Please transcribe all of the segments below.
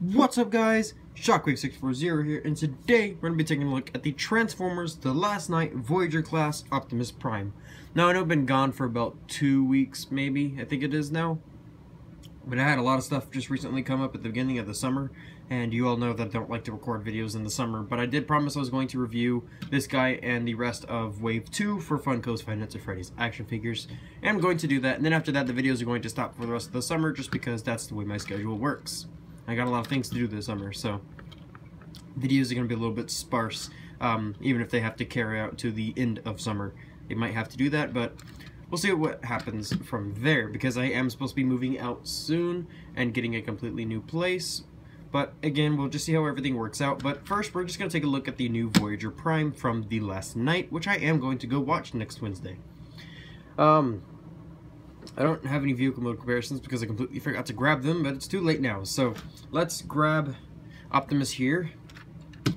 What's up, guys? Shockwave640 here, and today we're going to be taking a look at the Transformers The Last Night Voyager class Optimus Prime. Now, I know I've been gone for about 2 weeks, maybe, I think it is now. But I had a lot of stuff just recently come up at the beginning of the summer, and you all know that I don't like to record videos in the summer, but I did promise I was going to review this guy and the rest of Wave 2 for Funko's Five Nights at Freddy's action figures. And I'm going to do that, and then after that the videos are going to stop for the rest of the summer just because that's the way my schedule works. I got a lot of things to do this summer, so videos are going to be a little bit sparse, even if they have to carry out to the end of summer. They might have to do that, but we'll see what happens from there, because I am supposed to be moving out soon and getting a completely new place. But again, we'll just see how everything works out. But first, we're just going to take a look at the new Voyager Prime from The Last Night, which I am going to go watch next Wednesday. I don't have any vehicle mode comparisons because I completely forgot to grab them, but it's too late now. So let's grab Optimus here,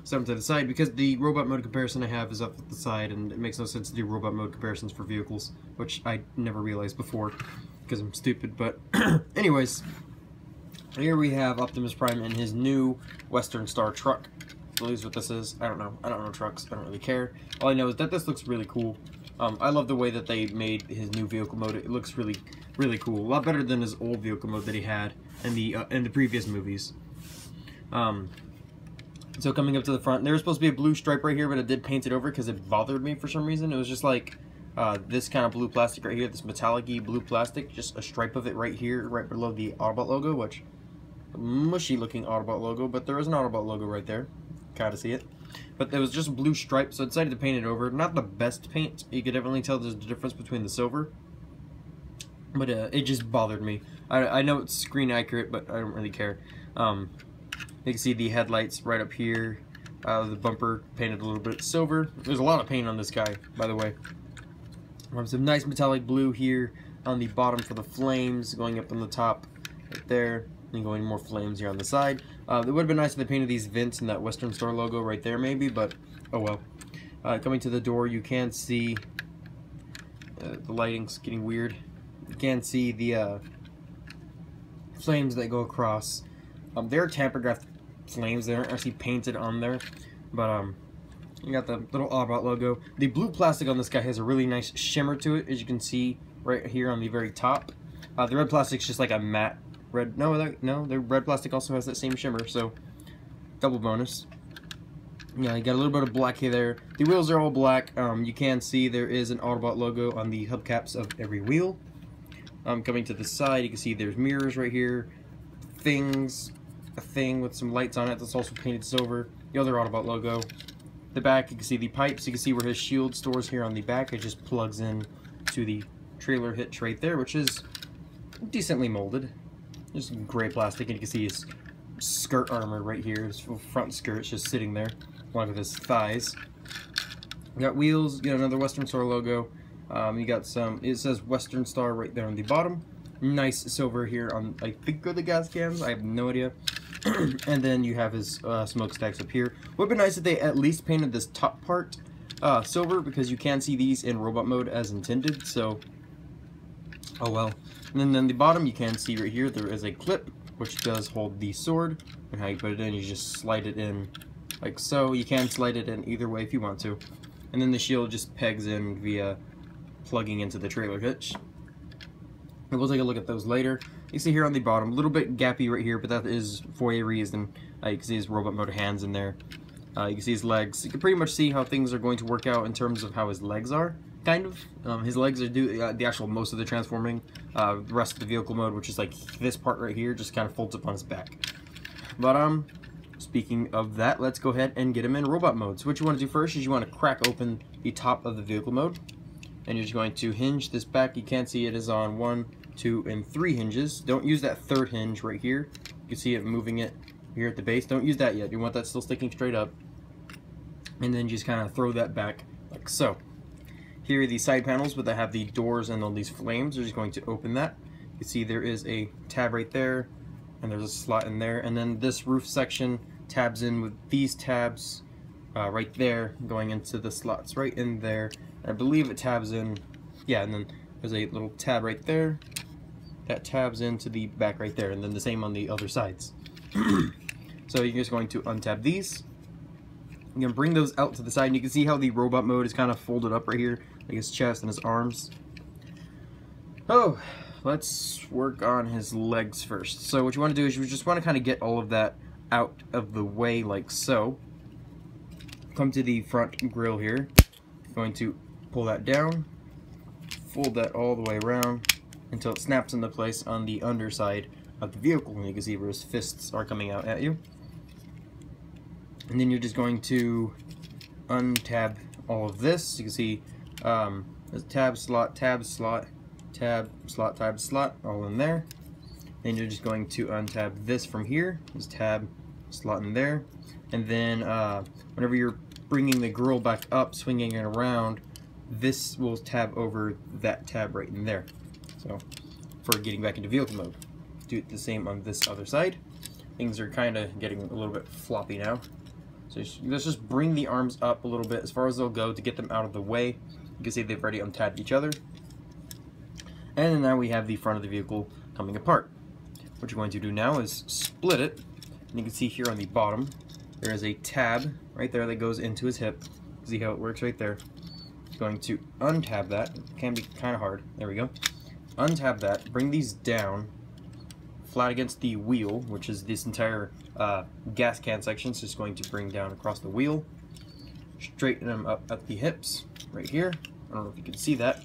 set him to the side, because the robot mode comparison I have is up at the side, and it makes no sense to do robot mode comparisons for vehicles, which I never realized before because I'm stupid. But anyways, here we have Optimus Prime in his new Western Star truck. I believe what this is. I don't know trucks. I don't really care. All I know is that this looks really cool. I love the way that they made his new vehicle mode. It looks really, really cool. A lot better than his old vehicle mode that he had in the previous movies. So coming up to the front, there was supposed to be a blue stripe right here, but I did paint it over because it bothered me for some reason. It was just like this kind of blue plastic right here, this metallic-y blue plastic, just a stripe of it right here, right below the Autobot logo, which mushy looking Autobot logo, but there is an Autobot logo right there. Kind of see it. But there was just a blue stripe, so I decided to paint it over. Not the best paint. You could definitely tell there's a difference between the silver. But it just bothered me. I know it's screen accurate, but I don't really care. You can see the headlights right up here. The bumper painted a little bit silver. There's a lot of paint on this guy, by the way. Some nice metallic blue here on the bottom for the flames, going up on the top right there. And going more flames here on the side. It would have been nice if they painted these vents and that Western Star logo right there maybe, but oh well. Coming to the door, you can see the lighting's getting weird. You can see the flames that go across. They're tamper-graphed flames. They aren't actually painted on there, but you got the little Autobot logo. The blue plastic on this guy has a really nice shimmer to it, as you can see right here on the very top. The red plastic's just like a matte red. No, the red plastic also has that same shimmer, so double bonus. Yeah, you got a little bit of black here there. The wheels are all black. You can see there is an Autobot logo on the hubcaps of every wheel. Coming to the side, you can see there's mirrors right here. A thing with some lights on it that's also painted silver. The other Autobot logo. The back, you can see the pipes. You can see where his shield stores here on the back. It just plugs in to the trailer hitch right there, which is decently molded. Just gray plastic, and you can see his skirt armor right here. His front skirt's just sitting there, along with his thighs. You got wheels, you got another Western Star logo. You got some, it says Western Star right there on the bottom. Nice silver here on, I think, are the gas cans. I have no idea. And then you have his smokestacks up here. Would be nice if they at least painted this top part silver, because you can see these in robot mode as intended, so oh well. And then the bottom, you can see right here, there is a clip which does hold the sword, and how you put it in, you just slide it in like so. You can slide it in either way if you want to. And then the shield just pegs in via plugging into the trailer hitch. And we'll take a look at those later. You see here on the bottom, a little bit gappy right here, but that is for a reason. You can see his robot mode hands in there. You can see his legs. You can pretty much see how things are going to work out in terms of how his legs are. Kind of. His legs are the actual most of the transforming. The rest of the vehicle mode, which is like this part right here, just kind of folds up on his back. But speaking of that, let's go ahead and get him in robot mode. So what you want to do first is you want to crack open the top of the vehicle mode, and you're just going to hinge this back. You can see it is on 1, 2, and 3 hinges. Don't use that third hinge right here. You can see it moving it here at the base. Don't use that yet. You want that still sticking straight up, and then just kind of throw that back like so. Here are the side panels, but they have the doors and all these flames. They're just going to open that. You can see there is a tab right there, and there's a slot in there. And then this roof section tabs in with these tabs right there, going into the slots right in there. And I believe it tabs in, yeah, and then there's a little tab right there. That tabs into the back right there, and then the same on the other sides. So you're just going to untab these. You're going to bring those out to the side, and you can see how the robot mode is kind of folded up right here, like his chest and his arms. Oh, let's work on his legs first. So what you want to do is you just want to kind of get all of that out of the way like so. Come to the front grill here. You're going to pull that down, fold that all the way around until it snaps into place on the underside of the vehicle, and you can see where his fists are coming out at you. And then you're just going to untab all of this. You can see there's tab, slot, tab, slot, tab, slot, tab, slot, all in there. Then you're just going to untab this from here. There's tab, slot in there. And then whenever you're bringing the grill back up, swinging it around, this will tab over that tab right in there. So for getting back into vehicle mode. Do it the same on this other side. Things are kind of getting a little bit floppy now. So let's just bring the arms up a little bit as far as they'll go to get them out of the way. You can see they've already untabbed each other. And now we have the front of the vehicle coming apart. What you're going to do now is split it. And you can see here on the bottom, there is a tab right there that goes into his hip. See how it works right there. Going to untab that. It can be kind of hard. There we go. Untab that. Bring these down flat against the wheel, which is this entire gas can section. So it's going to bring down across the wheel. Straighten them up at the hips right here. I don't know if you can see that.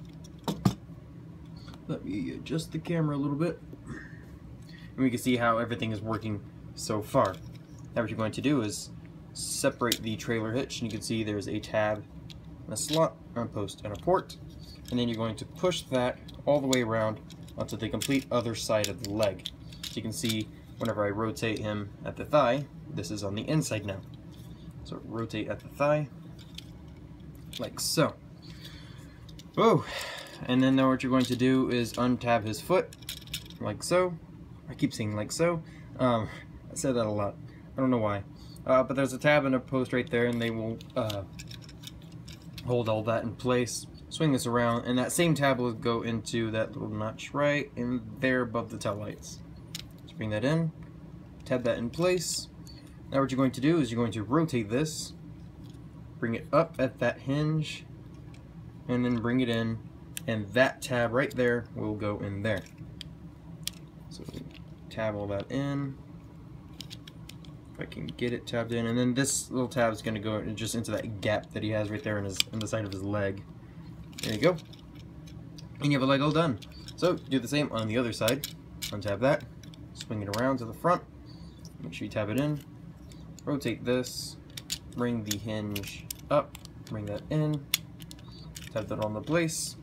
Let me adjust the camera a little bit. And we can see how everything is working so far. Now what you're going to do is separate the trailer hitch, and you can see there's a tab, a slot, a post, and a port. And then you're going to push that all the way around onto the complete other side of the leg. So you can see whenever I rotate him at the thigh, this is on the inside now. So rotate at the thigh, like so. Oh, and then now what you're going to do is untab his foot, like so. I keep saying like so. I said that a lot. I don't know why. But there's a tab and a post right there, and they will hold all that in place. Swing this around, and that same tab will go into that little notch right in there above the tail lights. Let's bring that in, tab that in place. Now what you're going to do is you're going to rotate this, bring it up at that hinge, and then bring it in, and that tab right there will go in there. So tab all that in. If I can get it tabbed in, and then this little tab is going to go just into that gap that he has right there in the side of his leg. There you go. And you have a leg all done. So do the same on the other side. Untab that, swing it around to the front, make sure you tab it in, rotate this, bring the hinge up, bring that in, tab that on the place,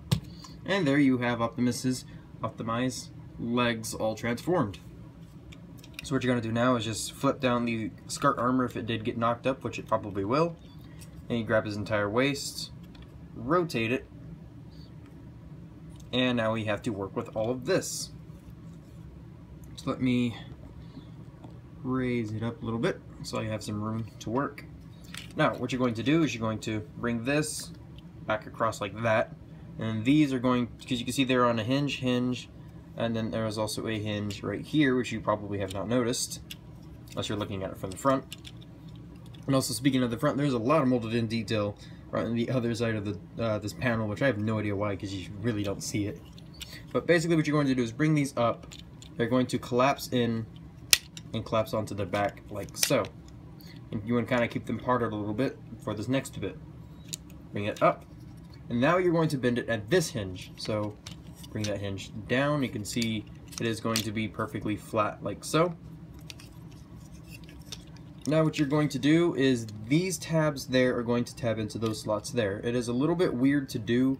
and there you have Optimus's Optimize legs all transformed. So what you're going to do now is just flip down the skirt armor if it did get knocked up, which it probably will, and you grab his entire waist, rotate it, and now we have to work with all of this. So let me raise it up a little bit so I have some room to work. Now what you're going to do is you're going to bring this back across like that, and these are going, because you can see they're on a hinge, and then there is also a hinge right here, which you probably have not noticed unless you're looking at it from the front. And also, speaking of the front, there's a lot of molded in detail right on the other side of the this panel, which I have no idea why, because you really don't see it. But basically what you're going to do is bring these up. They're going to collapse in and collapse onto the back like so. And you want to kind of keep them parted a little bit for this next bit. Bring it up. And now you're going to bend it at this hinge. So bring that hinge down. You can see it is going to be perfectly flat like so. Now what you're going to do is these tabs there are going to tab into those slots there. It is a little bit weird to do.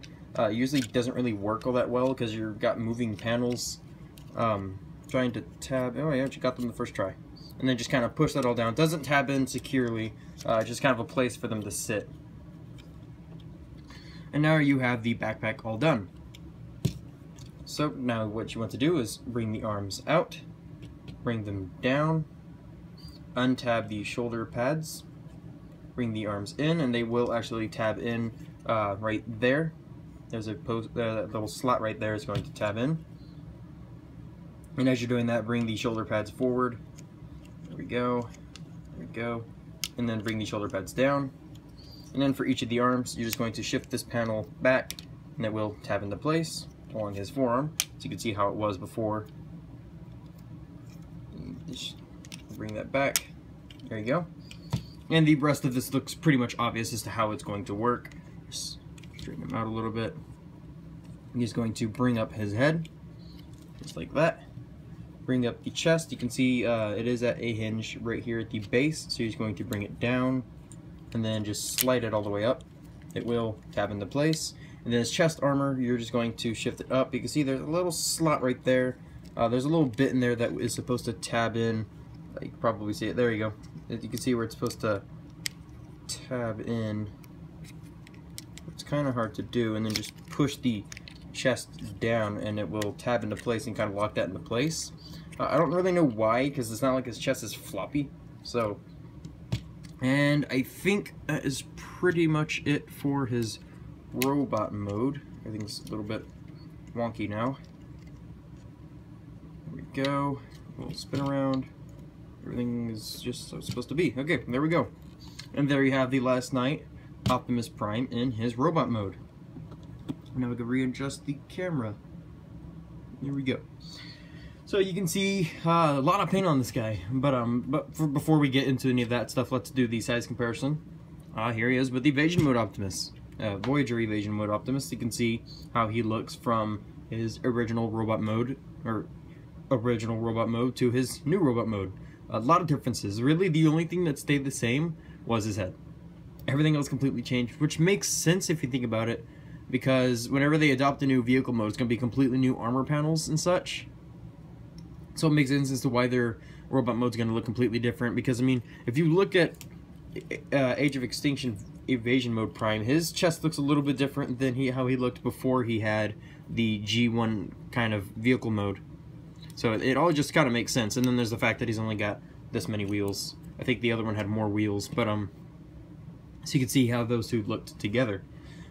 Usually doesn't really work all that well because you've got moving panels. Trying to tab, oh yeah, you got them the first try. And then just kind of push that all down. Doesn't tab in securely, just kind of a place for them to sit. And now you have the backpack all done. So now what you want to do is bring the arms out, bring them down, untab the shoulder pads, bring the arms in, and they will actually tab in right there. There's a little slot right there is going to tab in. And as you're doing that, bring the shoulder pads forward. There we go. go. And then bring the shoulder pads down. And then for each of the arms, you're just going to shift this panel back, and it will tab into place along his forearm. So you can see how it was before. Just bring that back. There you go. And the rest of this looks pretty much obvious as to how it's going to work. Just straighten him out a little bit. He's going to bring up his head, just like that. Bring up the chest. You can see it is at a hinge right here at the base, so he's going to bring it down and then just slide it all the way up. It will tab into place. And then his chest armor, you're just going to shift it up. You can see there's a little slot right there. There's a little bit in there that is supposed to tab in. You can probably see it. There you go. You can see where it's supposed to tab in. It's kind of hard to do, and then just push the chest down and it will tab into place and kind of lock that into place. I don't really know why, because it's not like his chest is floppy. So, and I think that is pretty much it for his robot mode. Everything's a little bit wonky now. There we go. We'll spin around. Everything is just so it's supposed to be. Okay, there we go. And there you have the Last Night Optimus Prime in his robot mode. Now we can readjust the camera. Here we go. So you can see a lot of paint on this guy, but before we get into any of that stuff, let's do the size comparison. Here he is with the Evasion Mode Optimus, Voyager Evasion Mode Optimus. You can see how he looks from his original robot mode, to his new robot mode. A lot of differences. Really, the only thing that stayed the same was his head. Everything else completely changed, which makes sense if you think about it, because whenever they adopt a new vehicle mode, it's going to be completely new armor panels and such. So it makes sense as to why their robot mode is going to look completely different. Because, I mean, if you look at Age of Extinction Evasion Mode Prime, his chest looks a little bit different than how he looked before he had the G1 kind of vehicle mode. So it all just kind of makes sense. And then there's the fact that he's only got this many wheels. I think the other one had more wheels, but so you can see how those two looked together.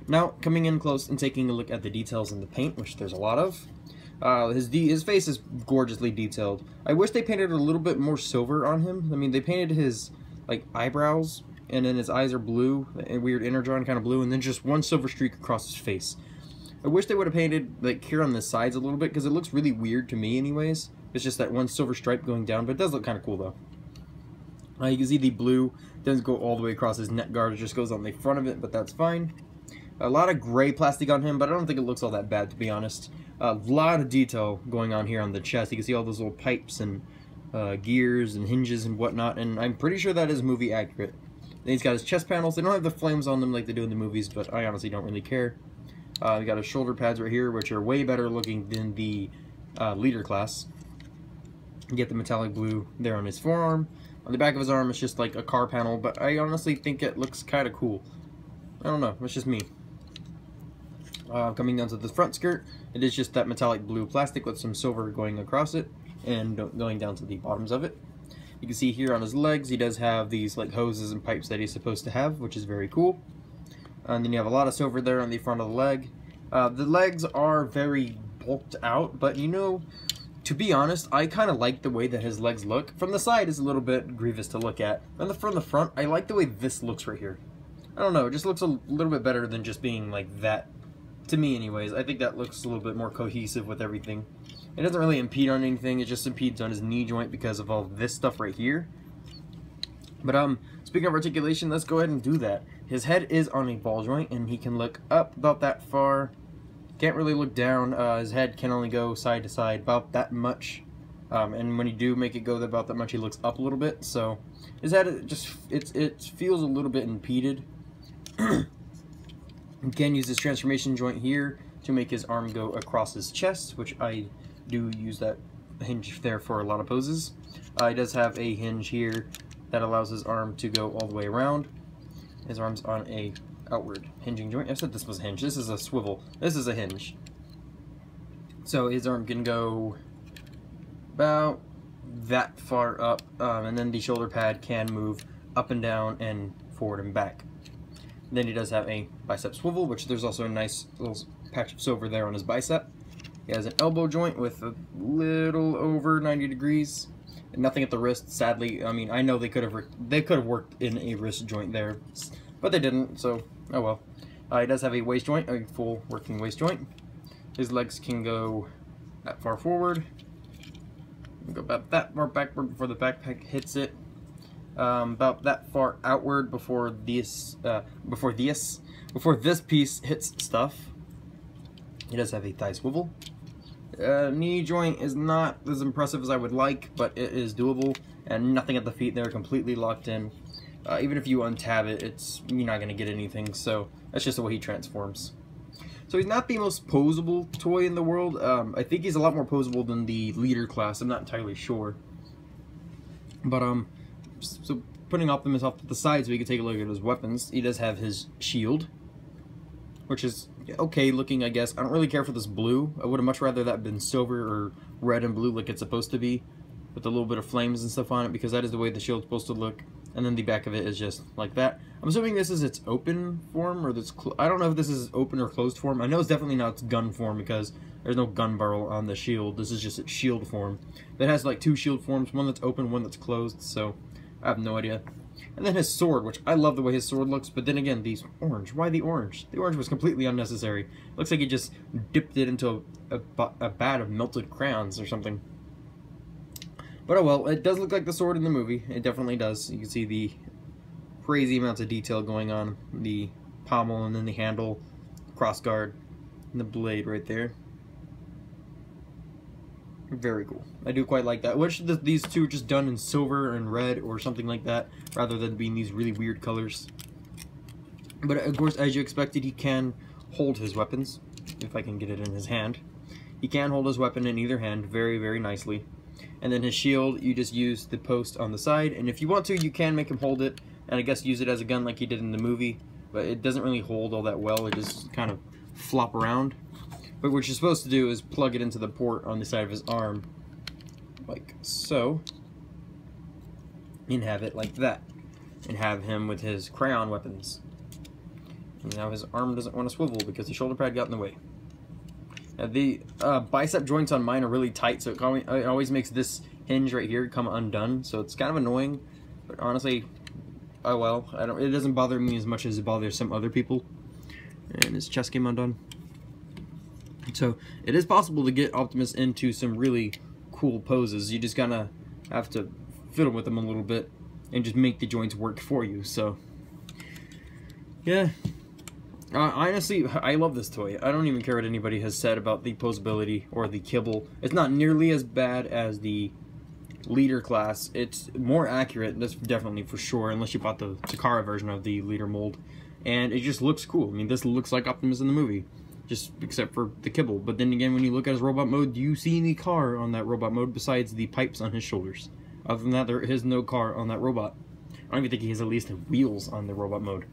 Now, coming in close and taking a look at the details in the paint, which there's a lot of. His face is gorgeously detailed. I wish they painted a little bit more silver on him. I mean, they painted his eyebrows, and then his eyes are blue, a weird energon kind of blue, and then just one silver streak across his face. I wish they would have painted here on the sides a little bit, because it looks really weird to me anyways. It's just that one silver stripe going down, but it does look kind of cool though. You can see the blue doesn't go all the way across his neck guard, it just goes on the front of it, but that's fine. A lot of gray plastic on him, but I don't think it looks all that bad, to be honest. A lot of detail going on here on the chest. You can see all those little pipes and gears and hinges and whatnot, and I'm pretty sure that is movie accurate. Then he's got his chest panels. They don't have the flames on them like they do in the movies, but I honestly don't really care. We got his shoulder pads right here, which are way better looking than the leader class. You get the metallic blue there on his forearm. On the back of his arm, it's just like a car panel, but I honestly think it looks kind of cool. I don't know, it's just me. Coming down to the front skirt, it is just that metallic blue plastic with some silver going across it and going down to the bottoms of it. You can see here on his legs, he does have these hoses and pipes that he's supposed to have, which is very cool. And then you have a lot of silver there on the front of the leg. The legs are very bulked out, but you know, to be honest, I kind of like the way that his legs look. From the side, it's a little bit grievous to look at. And from the front, I like the way this looks right here. I don't know, it just looks a little bit better than just being like that. To me anyways, I think that looks a little bit more cohesive with everything. It doesn't really impede on anything, it just impedes on his knee joint because of all this stuff right here. But speaking of articulation, let's go ahead and do that. His head is on a ball joint and he can look up about that far. Can't really look down. His head can only go side to side about that much. And when you do make it go about that much, he looks up a little bit. So his head it feels a little bit impeded. You can use this transformation joint here to make his arm go across his chest, which I do use that hinge there for a lot of poses. He does have a hinge here that allows his arm to go all the way around. His arm's on a outward hinging joint. I said this was a hinge. This is a swivel. This is a hinge. So his arm can go about that far up, and then the shoulder pad can move up and down and forward and back. Then he does have a bicep swivel, which there's also a nice little patch of silver there on his bicep. He has an elbow joint with a little over 90 degrees. Nothing at the wrist, sadly. I mean, I know they could have worked in a wrist joint there, but they didn't. So, oh well. He does have a waist joint, a full working waist joint. His legs can go that far forward. Go about that far backward before the backpack hits it. About that far outward before this piece hits stuff. He does have a thigh swivel. Knee joint is not as impressive as I would like, but it is doable, and nothing at the feet. They're completely locked in. Even if you untab it, you're not going to get anything, so that's just the way he transforms. So he's not the most posable toy in the world. I think he's a lot more posable than the leader class. I'm not entirely sure. But, so putting Optimus off to the side so we can take a look at his weapons. He does have his shield, which is okay looking, I guess. I don't really care for this blue. I would have much rather that been silver or red and blue like it's supposed to be, with a little bit of flames and stuff on it, because that is the way the shield's supposed to look. And then the back of it is just like that. I'm assuming this is its open form, or this I don't know if this is open or closed form. I know it's definitely not its gun form, because there's no gun barrel on the shield. This is just its shield form. It has like two shield forms, one that's open, one that's closed, so I have no idea. And then his sword, which I love the way his sword looks, but then again, these orange. Why the orange? The orange was completely unnecessary. Looks like he just dipped it into a vat of melted crayons or something. But oh well, it does look like the sword in the movie. It definitely does. You can see the crazy amounts of detail going on. The pommel and then the handle, crossguard, and the blade right there. Very cool. I do quite like that. I wish these two were just done in silver and red or something like that, rather than being these really weird colors. But of course, as you expected, he can hold his weapons, if I can get it in his hand. He can hold his weapon in either hand very, very nicely. And then his shield, you just use the post on the side, and if you want to, you can make him hold it, and I guess use it as a gun like he did in the movie, but it doesn't really hold all that well. It just kind of flop around. But what you're supposed to do is plug it into the port on the side of his arm, like so, and have it like that, and have him with his crayon weapons. And now his arm doesn't want to swivel because the shoulder pad got in the way. Now the bicep joints on mine are really tight, so it always makes this hinge right here come undone, so it's kind of annoying, but honestly, oh well, it doesn't bother me as much as it bothers some other people. And his chest came undone. So it is possible to get Optimus into some really cool poses. You just gotta have to fiddle with them a little bit and just make the joints work for you. So yeah, honestly, I love this toy. I don't even care what anybody has said about the posability or the kibble. It's not nearly as bad as the leader class. It's more accurate, that's definitely for sure, unless you bought the Takara version of the leader mold. And it just looks cool. I mean, this looks like Optimus in the movie, just except for the kibble. But then again, when you look at his robot mode, do you see any car on that robot mode besides the pipes on his shoulders? Other than that, there is no car on that robot. I don't even think he has at least wheels on the robot mode.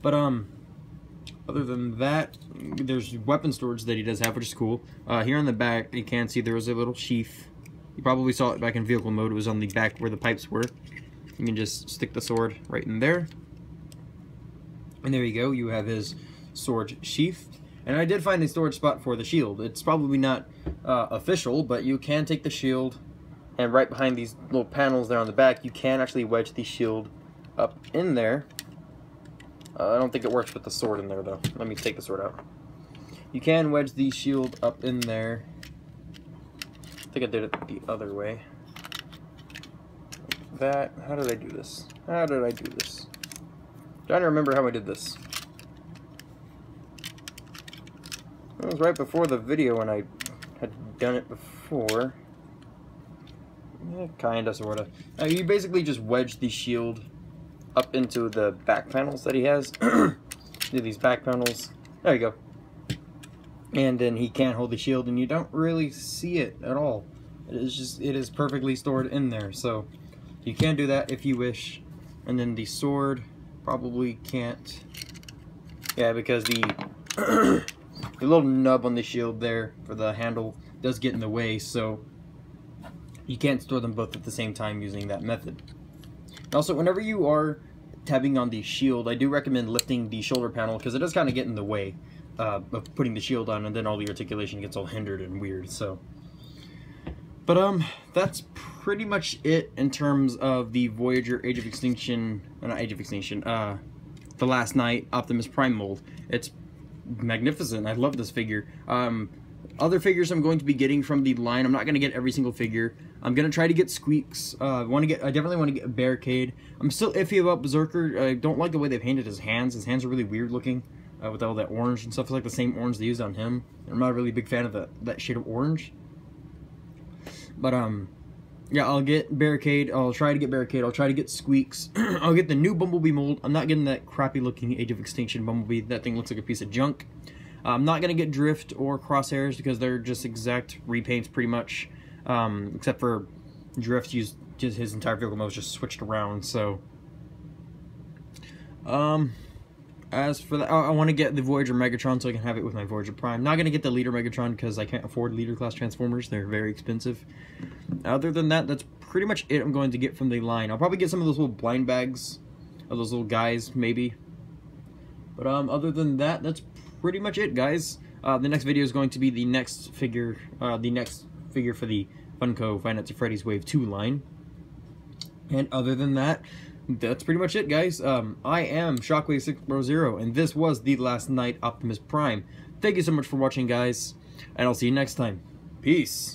But other than that, there's weapon storage that he does have, which is cool. Here on the back, you can see there was a little sheath. You probably saw it back in vehicle mode. It was on the back where the pipes were. You can just stick the sword right in there. And there you go. You have his sword sheath. And I did find a storage spot for the shield. It's probably not official, but you can take the shield, and right behind these little panels there on the back, you can actually wedge the shield up in there. I don't think it works with the sword in there, though. Let me take the sword out. You can wedge the shield up in there. I think I did it the other way. Like that. How did I do this? How did I do this? I'm trying to remember how I did this. It was right before the video when I had done it before. Yeah, kinda, sorta. You basically just wedge the shield up into the back panels that he has. Do these back panels. There you go. And then he can't hold the shield, and you don't really see it at all. It is perfectly stored in there. So you can do that if you wish. And then the sword probably can't. Yeah, because the the little nub on the shield there for the handle does get in the way, so you can't store them both at the same time using that method. Also, whenever you are tabbing on the shield, I do recommend lifting the shoulder panel, because it does kind of get in the way of putting the shield on, and then all the articulation gets all hindered and weird. So But that's pretty much it in terms of the Voyager Age of Extinction, not Age of Extinction, The Last Night Optimus Prime mold. It's magnificent. I love this figure. Other figures I'm going to be getting from the line. I'm not going to get every single figure. I'm going to try to get Squeaks. I definitely want to get a Barricade. I'm still iffy about Berserker. I don't like the way they painted his hands. His hands are really weird looking with all that orange and stuff. It's like the same orange they used on him. I'm not a really big fan of that shade of orange. But yeah, I'll get Barricade. I'll try to get Barricade. I'll try to get Squeaks. I'll get the new Bumblebee mold. I'm not getting that crappy looking Age of Extinction Bumblebee. That thing looks like a piece of junk. I'm not going to get Drift or Crosshairs because they're just exact repaints pretty much. Except for Drift used just his entire vehicle mode was just switched around. So as for that, I want to get the Voyager Megatron so I can have it with my Voyager Prime. Not going to get the Leader Megatron because I can't afford Leader class Transformers. They're very expensive. Other than that, that's pretty much it I'm going to get from the line. I'll probably get some of those little blind bags of those little guys, maybe. But other than that, that's pretty much it, guys. The next video is going to be the next figure for the Funko Five Nights at Freddy's Wave 2 line. And other than that, that's pretty much it, guys. I am Shockwave600, and this was The Last Night Optimus Prime. Thank you so much for watching, guys, and I'll see you next time. Peace.